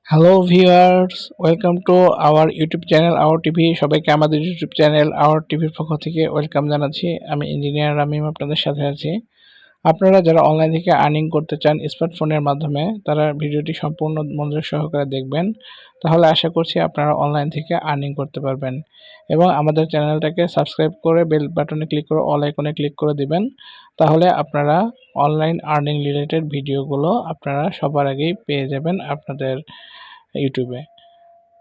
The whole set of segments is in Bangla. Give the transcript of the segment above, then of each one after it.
Hello viewers, welcome to our YouTube channel hour TV. সবাইকে আমাদের ইউটিউব চ্যানেল আওয়ার টিভির পক্ষ থেকে ওয়েলকাম জানাচ্ছি। আমি ইঞ্জিনিয়ার রামিম আপনাদের সাথে আছি। আপনারা যারা অনলাইন থেকে আর্নিং করতে চান স্মার্টফোনের মাধ্যমে, তারা ভিডিওটি সম্পূর্ণ মনোযোগ সহকারে দেখবেন। তাহলে আশা করছি আপনারা অনলাইন থেকে আর্নিং করতে পারবেন। এবং আমাদের চ্যানেলটাকে সাবস্ক্রাইব করে বেল বাটনে ক্লিক করে অল আইকনে ক্লিক করে দিবেন। তাহলে আপনারা অনলাইন আর্নিং রিলেটেড ভিডিওগুলো আপনারা সবার আগেই পেয়ে যাবেন আপনাদের ইউটিউবে।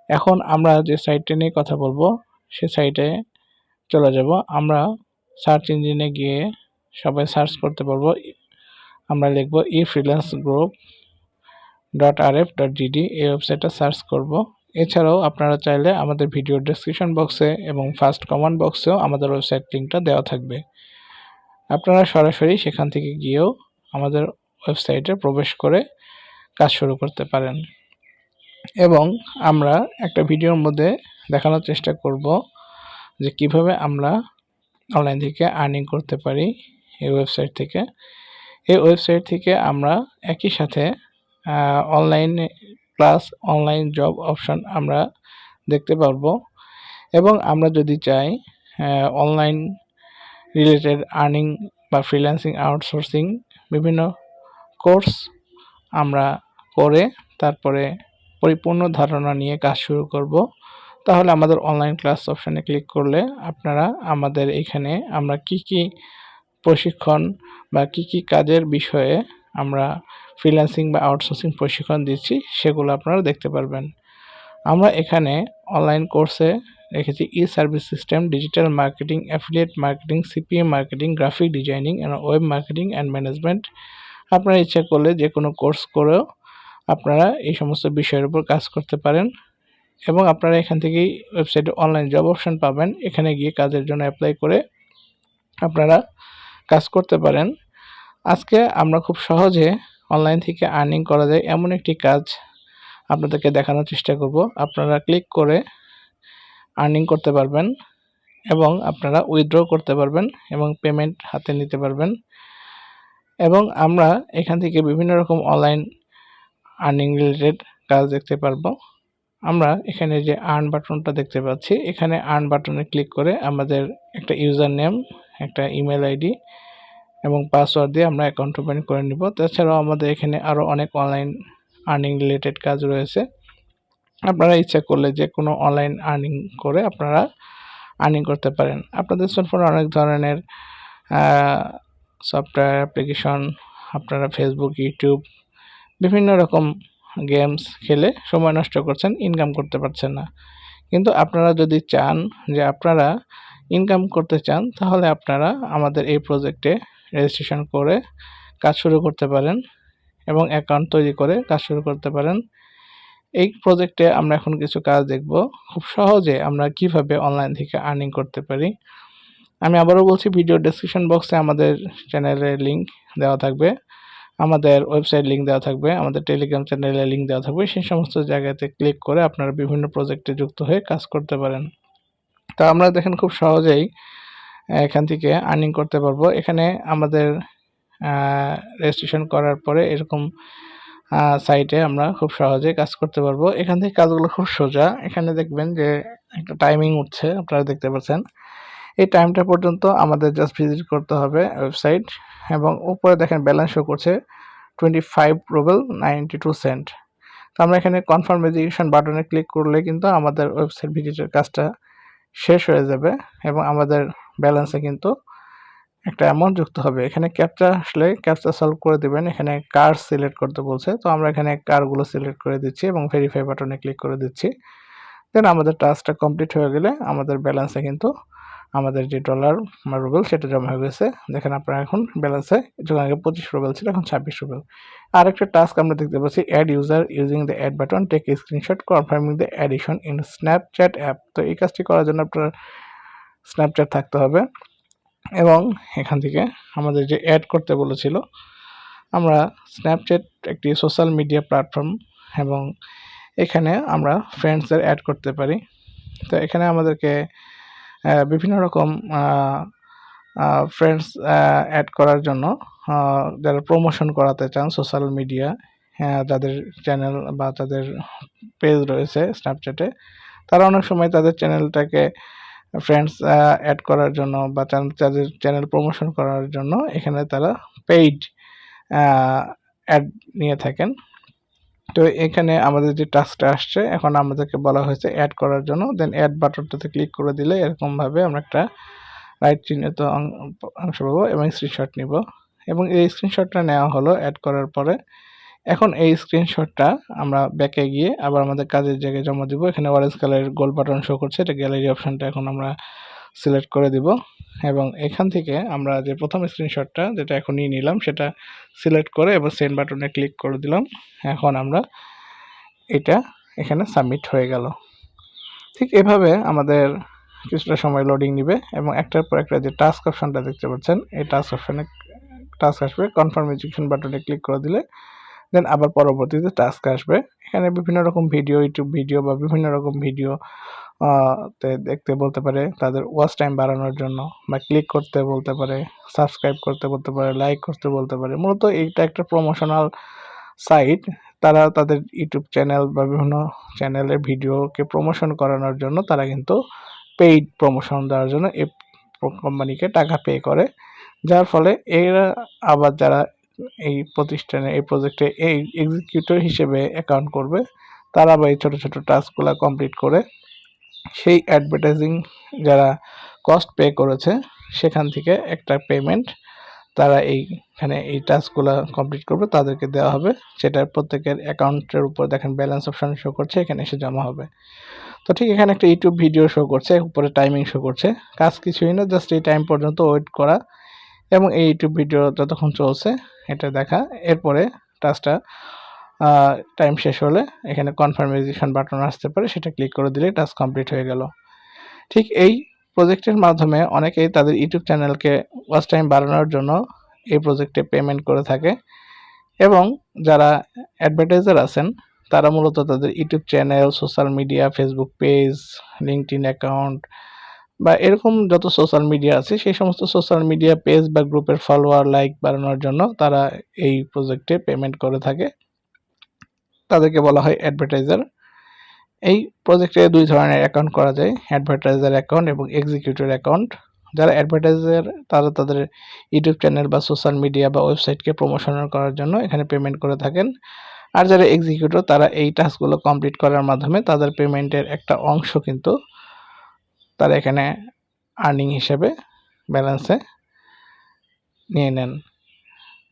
এখন আমরা যে সাইটটা নিয়ে কথা বলবো সে সাইটে চলে যাব। আমরা সার্চ ইঞ্জিনে গিয়ে সবাই সার্চ করতে পারবো। আমরা লিখব efreelancegroup.rf.gd, এই ওয়েবসাইটটা সার্চ করব। এছাড়াও আপনারা চাইলে আমাদের ভিডিও ডেসক্রিপশন বক্সে এবং ফার্স্ট কমেন্ট বক্সেও আমাদের ওয়েবসাইট লিঙ্কটা দেওয়া থাকবে। আপনারা সরাসরি সেখান থেকে গিয়েও আমাদের ওয়েবসাইটে প্রবেশ করে কাজ শুরু করতে পারেন। এবং আমরা একটা ভিডিওর মধ্যে দেখানোর চেষ্টা করব যে কিভাবে আমরা অনলাইন থেকে আর্নিং করতে পারি এই ওয়েবসাইট থেকে। এই ওয়েবসাইট থেকে আমরা একই সাথে online class, online job option আমরা দেখতে পারবো। এবং আমরা যদি চাই অনলাইন রিলেটেড আর্নিং বা ফ্রিল্যান্সিং, আউটসোর্সিং বিভিন্ন কোর্স আমরা করে তারপরে পরিপূর্ণ ধারণা নিয়ে কাজ শুরু করব, তাহলে আমাদের অনলাইন ক্লাস অপশানে ক্লিক করলে আপনারা আমাদের এখানে আমরা কি প্রশিক্ষণ বা কি কাজের বিষয়ে আমরা ফ্রিল্যান্সিং বা আউটসোর্সিং প্রশিক্ষণ দিচ্ছি সেগুলো আপনারা দেখতে পারবেন। আমরা এখানে অনলাইন কোর্সে রেখেছি service system, digital marketing, affiliate marketing, CPM marketing, graphic designing এবং ওয়েব মার্কেটিং অ্যান্ড ম্যানেজমেন্ট। আপনারা ইচ্ছা করলে যে কোনো কোর্স করেও আপনারা এই সমস্ত বিষয়ের উপর কাজ করতে পারেন। এবং আপনারা এখান থেকেই ওয়েবসাইটে অনলাইন জব অপশন পাবেন। এখানে গিয়ে কাজের জন্য অ্যাপ্লাই করে আপনারা কাজ করতে পারেন। আজকে আমরা খুব সহজে অনলাইন থেকে আর্নিং করা যায় এমন একটি কাজ আপনাদেরকে দেখানোর চেষ্টা করব। আপনারা ক্লিক করে আর্নিং করতে পারবেন এবং আপনারা উইথড্র করতে পারবেন এবং পেমেন্ট হাতে নিতে পারবেন। এবং আমরা এখান থেকে বিভিন্ন রকম অনলাইন আর্নিং রিলেটেড কাজ দেখতে পারবো। আমরা এখানে যে আর্ন বাটনটা দেখতে পাচ্ছি, এখানে আর্ন বাটনে ক্লিক করে আমাদের একটা ইউজার নেম, একটা ইমেল আইডি এবং পাসওয়ার্ড দিয়ে আমরা অ্যাকাউন্ট ওপেন করে নিব। তাছাড়াও আমাদের এখানে আরও অনেক অনলাইন আর্নিং রিলেটেড কাজ রয়েছে। আপনারা ইচ্ছা করলে যে কোনো অনলাইন আর্নিং করে আপনারা আর্নিং করতে পারেন। আপনাদের স্মার্টফোনে অনেক ধরনের সফটওয়্যার অ্যাপ্লিকেশন, আপনারা ফেসবুক, ইউটিউব বিভিন্ন রকম গেমস খেলে সময় নষ্ট করছেন, ইনকাম করতে পারছেন না। কিন্তু আপনারা যদি চান যে আপনারা ইনকাম করতে চান, তাহলে আপনারা আমাদের এই প্রজেক্টে রেজিস্ট্রেশন করে কাজ শুরু করতে পারেন এবং অ্যাকাউন্ট তৈরি করে কাজ শুরু করতে পারেন। এই প্রজেক্টে আমরা এখন কিছু কাজ দেখব, খুব সহজে আমরা কিভাবে অনলাইন থেকে আর্নিং করতে পারি। আমি আবারও বলছি, ভিডিও ডেসক্রিপশন বক্সে আমাদের চ্যানেলের লিঙ্ক দেওয়া থাকবে, আমাদের ওয়েবসাইট লিঙ্ক দেওয়া থাকবে, আমাদের টেলিগ্রাম চ্যানেলের লিঙ্ক দেওয়া থাকবে। সেই সমস্ত জায়গাতে ক্লিক করে আপনারা বিভিন্ন প্রজেক্টে যুক্ত হয়ে কাজ করতে পারেন। তো আমরা দেখেন খুব সহজেই এখান থেকে আর্নিং করতে পারবো। এখানে আমাদের রেজিস্ট্রেশন করার পরে এরকম সাইটে আমরা খুব সহজে কাজ করতে পারবো। এখান থেকে কাজগুলো খুব সোজা। এখানে দেখবেন যে একটা টাইমিং উঠছে, আপনারা দেখতে পাচ্ছেন। এই টাইমটা পর্যন্ত আমাদের জাস্ট ভিজিট করতে হবে ওয়েবসাইট। এবং উপরে দেখেন ব্যালেন্স শো করছে 25 রুবেল 92 সেন্ট। তো আমরা এখানে কনফার্ম রেজিস্ট্রেশন বাটনে ক্লিক করলে কিন্তু আমাদের ওয়েবসাইট ভিজিটের কাজটা শেষ হয়ে যাবে এবং আমাদের ব্যালেন্সে কিন্তু একটা অ্যামাউন্ট যুক্ত হবে। এখানে ক্যাপচা আসলে ক্যাপচা সলভ করে দেবেন। এখানে কার সিলেক্ট করতে বলছে, তো আমরা এখানে কারগুলো সিলেক্ট করে দিচ্ছি এবং ভেরিফাই বাটনে ক্লিক করে দিচ্ছি। দেন আমাদের টাস্কটা কমপ্লিট হয়ে গেলে আমাদের ব্যালেন্সে কিন্তু আমাদের যে ডলার বা রুবেল সেটা জমা হয়ে গেছে। দেখেন আপনারা এখন ব্যালেন্সে যখন আগে 25 রুবেল ছিল, এখন 26 রুবেল। আরেকটা টাস্ক আমরা দেখতে পাচ্ছি, add user using the add button, take a screenshot confirming the addition in Snapchat app. তো এই কাজটি করার জন্য আপনার স্ন্যাপচ্যাট থাকতে হবে এবং এখান থেকে আমাদের যে অ্যাড করতে বলেছিল, আমরা স্ন্যাপচ্যাট একটি সোশ্যাল মিডিয়া প্ল্যাটফর্ম এবং এখানে আমরা ফ্রেন্ডসদের অ্যাড করতে পারি। তো এখানে আমাদেরকে বিভিন্ন রকম ফ্রেন্ডস অ্যাড করার জন্য যারা প্রমোশন করাতে চান সোশ্যাল মিডিয়া, যাদের চ্যানেল বা তাদের পেজ রয়েছে স্ন্যাপচ্যাটে, তারা অনেক সময় তাদের চ্যানেলটাকে ফ্রেন্ডস অ্যাড করার জন্য বা তাদের চ্যানেল প্রমোশন করার জন্য এখানে তারা পেইড অ্যাড নিয়ে থাকেন। তো এখানে আমাদের যে টাস্কটা আসছে, এখন আমাদেরকে বলা হয়েছে অ্যাড করার জন্য, দেন অ্যাড বাটনটাতে ক্লিক করে দিলে এরকমভাবে আমরা একটা রাইট চিহ্নিত অংশ পাবো এবং স্ক্রিনশট নিব, এবং এই স্ক্রিনশটটা নেওয়া হলো অ্যাড করার পরে। এখন এই স্ক্রিনশটটা আমরা ব্যাকে গিয়ে আবার আমাদের কাজের জায়গায় জমা দিব। এখানে অরেঞ্জ কালারের গোল বাটন শো করছে, এটা গ্যালারি অপশনটা এখন আমরা সিলেক্ট করে দিব, এবং এখান থেকে আমরা যে প্রথম স্ক্রিনশটটা যেটা এখন নিয়ে নিলাম সেটা সিলেক্ট করে এবার সেন্ড বাটনে ক্লিক করে দিলাম। এখন আমরা এটা এখানে সাবমিট হয়ে গেল। ঠিক এভাবে আমাদের কিছুটা সময় লোডিং নেবে এবং একটার পর একটা যে টাস্ক অপশনটা দেখতে পাচ্ছেন, এই টাস্ক অপশনে টাস্ক আসবে, কনফার্ম এক্সিকিউশন বাটনে ক্লিক করে দিলে দেন আবার পরবর্তীতে টাস্ক আসবে। এখানে বিভিন্ন রকম ভিডিও, ইউটিউব ভিডিও বা বিভিন্ন রকম ভিডিও দেখতে বলতে পারে, তাদের ওয়াচ টাইম বাড়ানোর জন্য, বা ক্লিক করতে বলতে পারে, সাবস্ক্রাইব করতে বলতে পারে, লাইক করতে বলতে পারে। মূলত এইটা একটা প্রমোশনাল সাইট। তারা তাদের ইউটিউব চ্যানেল বা বিভিন্ন চ্যানেলের ভিডিওকে প্রমোশন করানোর জন্য তারা কিন্তু পেইড প্রমোশন দেওয়ার জন্য এই কোম্পানিকে টাকা পে করে, যার ফলে এরা আবার যারা এই প্রতিষ্ঠানে এই প্রজেক্টে এই এক্সিকিউটর হিসেবে অ্যাকাউন্ট করবে, তারা আবার এই ছোটো ছোটো টাস্কগুলো কমপ্লিট করে সেই অ্যাডভার্টাইজিং যারা কস্ট পে করেছে সেখান থেকে একটা পেমেন্ট তারা এইখানে এই টাস্কগুলো কমপ্লিট করবে তাদেরকে দেওয়া হবে, সেটা প্রত্যেকের অ্যাকাউন্টের উপর দেখেন ব্যালেন্স অপশন শো করছে, এখানে এসে জমা হবে। তো ঠিক এখানে একটা ইউটিউব ভিডিও শো করছে, উপরে টাইমিং শো করছে, কাজ কিছুই না, জাস্ট এই টাইম পর্যন্ত ওয়েট করা এবং এই ইউটিউব ভিডিও যতক্ষণ চলছে এটা দেখা। এরপরে টাস্কটা টাইম শেষ হলে এখানে কনফার্মেশন বাটন আসতে পারে, সেটা ক্লিক করে দিলে টাস্ক কমপ্লিট হয়ে গেল। ঠিক এই প্রজেক্টের মাধ্যমে অনেকেই তাদের ইউটিউব চ্যানেলকে ওয়াচ টাইম বাড়ানোর জন্য এই প্রজেক্টে পেমেন্ট করে থাকে, এবং যারা অ্যাডভার্টাইজার আছেন তারা মূলত তাদের YouTube channel, social media, Facebook page, LinkedIn account বা এরকম যত সোশ্যাল মিডিয়া আছে সেই সমস্ত সোশ্যাল মিডিয়া পেজ বা গ্রুপের ফলোয়ার, লাইক বাড়ানোর জন্য তারা এই প্রজেক্টে পেমেন্ট করে থাকে, তাদেরকে বলা হয় অ্যাডভার্টাইজার। এই প্রজেক্টে দুই ধরনের অ্যাকাউন্ট করা যায়, অ্যাডভার্টাইজার অ্যাকাউন্ট এবং এক্সিকিউটর অ্যাকাউন্ট। যারা অ্যাডভার্টাইজার তারা তাদের ইউটিউব চ্যানেল বা সোশ্যাল মিডিয়া বা ওয়েবসাইটকে প্রমোশন করার জন্য এখানে পেমেন্ট করে থাকেন, আর যারা এক্সিকিউটর তারা এই টাস্কগুলো কমপ্লিট করার মাধ্যমে তাদের পেমেন্টের একটা অংশ কিন্তু তারা এখানে আর্নিং হিসেবে ব্যালেন্সে নিয়ে নেন।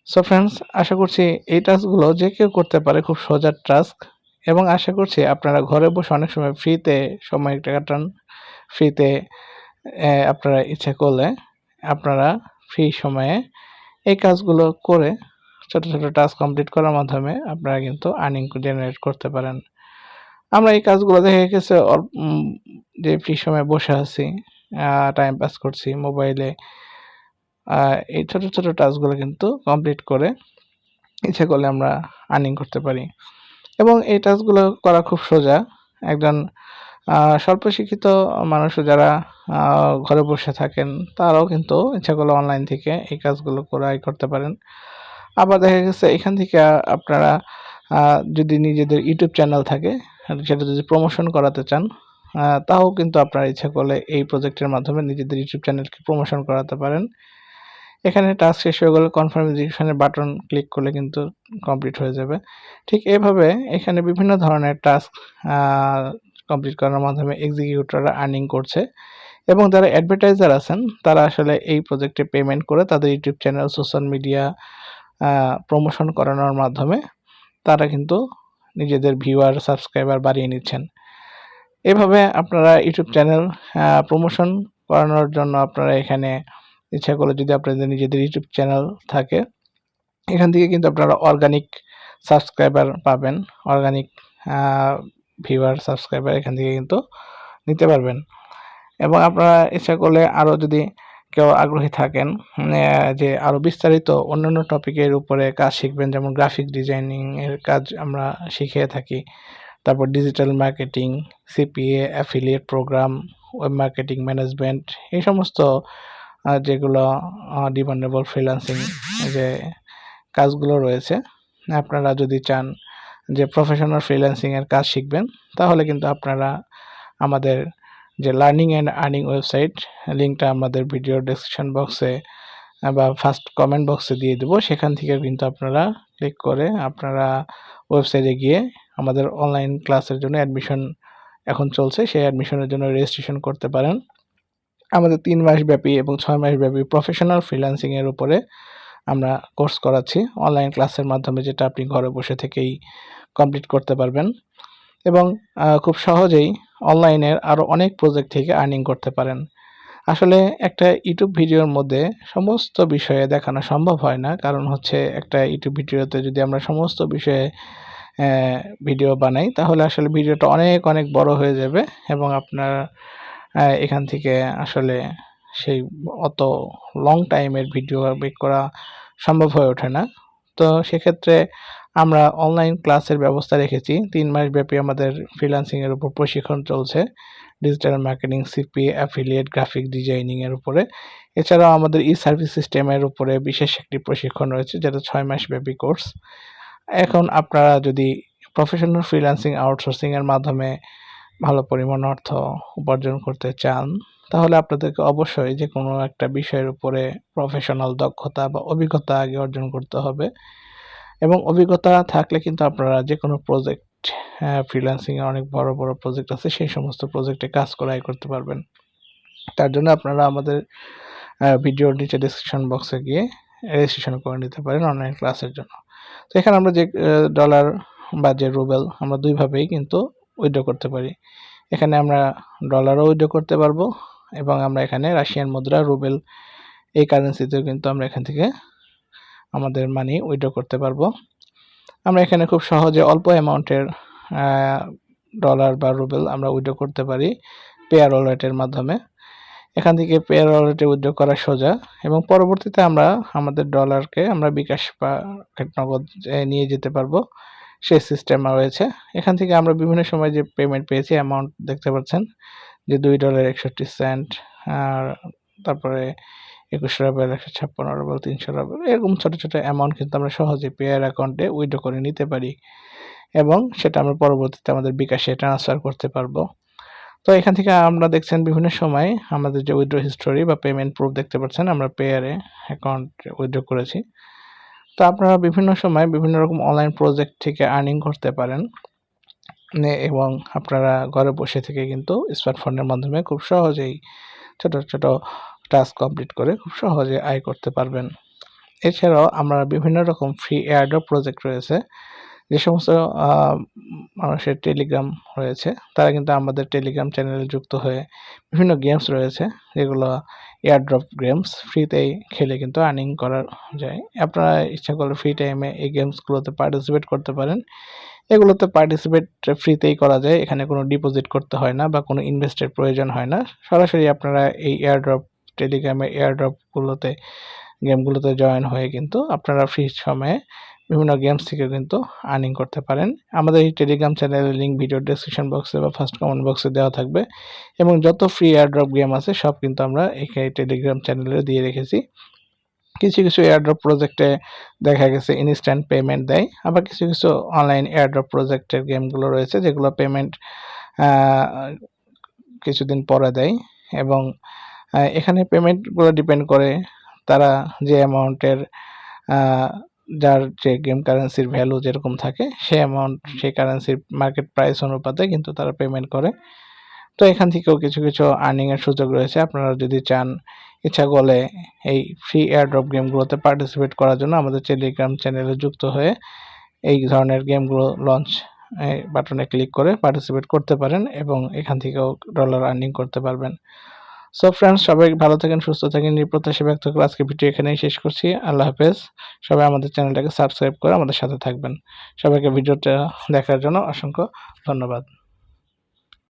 সো ফ্রেন্ডস, আশা করছি এই টাস্কগুলো যে কেউ করতে পারে, খুব সোজা টাস্ক, এবং আশা করছি আপনারা ঘরে বসে অনেক সময় ফ্রিতে সময় কাটান, ফ্রিতে আপনারা ইচ্ছা করলে আপনারা ফ্রি সময়ে এই কাজগুলো করে ছোটো ছোটো টাস্ক কমপ্লিট করার মাধ্যমে আপনারা কিন্তু আর্নিং জেনারেট করতে পারেন। আমরা এই কাজগুলো দেখে গেছে যে ফ্রি সময়ে বসে আছি, টাইম পাস করছি মোবাইলে, এই ছোটো ছোটো টাস্কগুলো কিন্তু কমপ্লিট করে ইচ্ছা করলে আমরা আর্নিং করতে পারি, এবং এই টাস্কগুলো করা খুব সোজা। একজন স্বল্প শিক্ষিত মানুষ যারা ঘরে বসে থাকেন তারাও কিন্তু ইচ্ছা করলে অনলাইন থেকে এই কাজগুলো করতে পারেন। আবার দেখা গেছে এখান থেকে আপনারা যদি নিজেদের ইউটিউব চ্যানেল থাকে সেটা যদি প্রমোশন করাতে চান, তাও কিন্তু আপনারা ইচ্ছা করলে এই প্রজেক্টের মাধ্যমে নিজেদের ইউটিউব চ্যানেলকে প্রমোশন করাতে পারেন। এখানে টাস্ক শেষ হয়ে গেলে কনফার্ম এক্সিকিউশনের বাটন ক্লিক করলে কিন্তু কমপ্লিট হয়ে যাবে। ঠিক এভাবে এখানে বিভিন্ন ধরনের টাস্ক কমপ্লিট করার মাধ্যমে এক্সিকিউটররা আর্নিং করছে, এবং যারা অ্যাডভার্টাইজার আছেন তারা আসলে এই প্রজেক্টে পেমেন্ট করে তাদের YouTube channel, social media promotion করানোর মাধ্যমে তারা কিন্তু নিজেদের ভিউয়ার, সাবস্ক্রাইবার বাড়িয়ে নিচ্ছেন। এভাবে আপনারা ইউটিউব চ্যানেল প্রমোশন করানোর জন্য আপনারা এখানে ইচ্ছা করলে যদি আপনাদের নিজেদের ইউটিউব চ্যানেল থাকে এখান থেকে কিন্তু আপনারা অর্গানিক সাবস্ক্রাইবার পাবেন, অর্গানিক ভিউয়ার, সাবস্ক্রাইবার এখান থেকে কিন্তু নিতে পারবেন। এবং আপনারা ইচ্ছা করলে আরও যদি কেউ আগ্রহী থাকেন যে আরও বিস্তারিত অন্যান্য টপিকের উপরে কাজ শিখবেন, যেমন গ্রাফিক ডিজাইনিং এর কাজ আমরা শিখিয়ে থাকি, তারপর digital marketing, CPA, affiliate programme, web marketing management, এই সমস্ত যেগুলো ডিমান্ডেবল ফ্রিল্যান্সিং যে কাজগুলো রয়েছে, আপনারা যদি চান যে প্রফেশনাল ফ্রিল্যান্সিং এর কাজ শিখবেন, তাহলে কিন্তু আপনারা আমাদের যে লার্নিং অ্যান্ড আর্নিং ওয়েবসাইট লিঙ্কটা আমাদের ভিডিও ডেসক্রিপশন বক্সে বা ফার্স্ট কমেন্ট বক্সে দিয়ে দেবো। সেখান থেকে কিন্তু আপনারা ক্লিক করে আপনারা ওয়েবসাইটে গিয়ে আমাদের অনলাইন ক্লাসের জন্য অ্যাডমিশন এখন চলছে, সেই অ্যাডমিশনের জন্য রেজিস্ট্রেশন করতে পারেন। আমাদের 3 মাস ব্যাপী এবং 6 মাস ব্যাপী প্রফেশনাল ফ্রিল্যান্সিং এর উপরে আমরা কোর্স করাচ্ছি অনলাইন ক্লাসের মাধ্যমে, যেটা আপনি ঘরে বসে থেকেই কমপ্লিট করতে পারবেন এবং খুব সহজেই অনলাইনের আরও অনেক প্রজেক্ট থেকে আর্নিং করতে পারেন। আসলে একটা ইউটিউব ভিডিওর মধ্যে সমস্ত বিষয়ে দেখানো সম্ভব হয় না, কারণ হচ্ছে একটা ইউটিউব ভিডিওতে যদি আমরা সমস্ত বিষয়ে ভিডিও বানাই তাহলে আসলে ভিডিওটা অনেক অনেক বড় হয়ে যাবে এবং আপনার এখান থেকে আসলে সেই অত লং টাইমের ভিডিও মেক করা সম্ভব হয়ে ওঠে না। তো সেক্ষেত্রে আমরা অনলাইন ক্লাসের ব্যবস্থা রেখেছি। 3 মাস ব্যাপী আমাদের ফ্রিল্যান্সিং এর উপর প্রশিক্ষণ চলছে, digital marketing, CP, affiliate, graphic designing এর উপরে। এছাড়াও আমাদের ই-সার্ভিস সিস্টেমের উপরে বিশেষ একটি প্রশিক্ষণ রয়েছে, যেটা 6 মাস ব্যাপী কোর্স। এখন আপনারা যদি প্রফেশনাল ফ্রিল্যান্সিং আউটসোর্সিং এর মাধ্যমে ভালো পরিমাণ অর্থ উপার্জন করতে চান, তাহলে আপনাদেরকে অবশ্যই যে কোনো একটা বিষয়ের উপরে প্রফেশনাল দক্ষতা বা অভিজ্ঞতা আগে অর্জন করতে হবে এবং অভিজ্ঞতা থাকলে কিন্তু আপনারা যে কোনো প্রজেক্ট, ফ্রিল্যান্সিং এ অনেক বড় বড় প্রজেক্ট আছে, সেই সমস্ত প্রজেক্টে কাজ করা করতে পারবেন। তার জন্য আপনারা আমাদের ভিডিওর নিচে ডেসক্রিপশন বক্সে গিয়ে রেজিস্ট্রেশন করে নিতে পারেন অনলাইন ক্লাসের জন্য। তো এখানে আমরা যে ডলার বা যে রুবেল আমরা দুইভাবেই কিন্তু উইথড্র করতে পারি। এখানে আমরা ডলারও উইথড্র করতে পারবো এবং আমরা এখানে রাশিয়ান মুদ্রা, রুবেল এই কারেন্সিতেও কিন্তু আমরা এখান থেকে আমাদের মানি উইথড্র করতে পারবো। আমরা এখানে খুব সহজে অল্প অ্যামাউন্টের ডলার বা রুবেল আমরা উইথড্র করতে পারি পেয়ার ওয়ালেটের মাধ্যমে। এখান থেকে পেয়ার ওয়ালেটে উইথড্র করা সোজা এবং পরবর্তীতে আমরা আমাদের ডলারকে আমরা বিকাশ বা নগদ নিয়ে যেতে পারবো, সেই সিস্টেম রয়েছে। এখান থেকে আমরা বিভিন্ন সময় যে পেমেন্ট পেয়েছি অ্যামাউন্ট দেখতে পাচ্ছেন যে $2.61 আর তারপরে 21 রুবেল, 156 রুবেল, 300 রুবেল, এরকম ছোট ছোট অ্যামাউন্ট কিন্তু আমরা সহজে পেয়ার অ্যাকাউন্টে উইথড্র করে নিতে পারি এবং সেটা আমরা পরবর্তীতে আমাদের বিকাশে ট্রান্সফার করতে পারবো। তো এখান থেকে আমরা দেখছেন বিভিন্ন সময় আমাদের যে উইথড্র হিস্টোরি বা পেমেন্ট প্রুফ দেখতে পাচ্ছেন, আমরা পেয়ারে অ্যাকাউন্ট উইথড্র করেছি। তো আপনারা বিভিন্ন সময় বিভিন্ন রকম অনলাইন প্রজেক্ট থেকে আর্নিং করতে পারেন এবং আপনারা ঘরে বসে থেকে কিন্তু স্মার্টফোনের মাধ্যমে খুব সহজেই ছোট ছোট টাস্ক কমপ্লিট করে খুব সহজে আয় করতে পারবেন। এছাড়াও আমরা বিভিন্ন রকম ফ্রি এয়ারড্রপ প্রজেক্ট রয়েছে। যে সমস্ত মানুষের টেলিগ্রাম রয়েছে তারা কিন্তু আমাদের টেলিগ্রাম চ্যানেলে যুক্ত হয়ে বিভিন্ন গেমস রয়েছে, যেগুলো এয়ারড্রপ গেমস ফ্রিতেই খেলে কিন্তু আর্নিং করা যায়। আপনারা ইচ্ছা করলে ফ্রি টাইমে এই গেমসগুলোতে পার্টিসিপেট করতে পারেন। এগুলোতে পার্টিসিপেট ফ্রিতেই করা যায়, এখানে কোনো ডিপোজিট করতে হয় না বা কোনো ইনভেস্টের প্রয়োজন হয় না। সরাসরি আপনারা এই টেলিগ্রামের এয়ারড্রপগুলোতে গেমগুলোতে জয়েন হয়ে কিন্তু আপনারা ফ্রি সময়ে বিভিন্ন গেমস থেকে কিন্তু আর্নিং করতে পারেন। আমাদের এই টেলিগ্রাম চ্যানেলের লিঙ্ক ভিডিও ডেসক্রিপশন বক্সে বা ফার্স্ট কমেন্ট বক্সে দেওয়া থাকবে এবং যত ফ্রি এয়ারড্রপ গেম আছে সব কিন্তু আমরা এই টেলিগ্রাম চ্যানেলে দিয়ে রেখেছি। কিছু কিছু এয়ারড্রপ প্রজেক্টে দেখা গেছে ইনস্ট্যান্ট পেমেন্ট দেয়, আবার কিছু কিছু অনলাইন এয়ারড্রপ প্রজেক্টের গেমগুলো রয়েছে যেগুলো পেমেন্ট কিছুদিন পরে দেয় এবং এখানে পেমেন্টগুলো ডিপেন্ড করে তারা যে অ্যামাউন্টের যার যে গেম কারেন্সির ভ্যালু যেরকম থাকে সেই অ্যামাউন্ট সেই কারেন্সির মার্কেট প্রাইস অনুপাতে কিন্তু তারা পেমেন্ট করে। তো এখান থেকেও কিছু কিছু আর্নিংয়ের সুযোগ রয়েছে। আপনারা যদি চান ইচ্ছা করলে এই ফ্রি এয়ারড্রপ গেমগুলোতে পার্টিসিপেট করার জন্য আমাদের টেলিগ্রাম চ্যানেলে যুক্ত হয়ে এই ধরনের গেমগুলো লঞ্চ বাটনে ক্লিক করে পার্টিসিপেট করতে পারেন এবং এখান থেকেও ডলার আর্নিং করতে পারবেন। সো ফ্রেন্ডস, সবাই ভালো থাকেন, সুস্থ থাকেন, এই প্রত্যাশা ব্যক্ত করে আজকে ভিডিও এখানেই শেষ করছি। আল্লাহ হাফেজ। সবাই আমাদের চ্যানেলটাকে সাবস্ক্রাইব করে আমাদের সাথে থাকবেন। সবাইকে ভিডিওটা দেখার জন্য অসংখ্য ধন্যবাদ।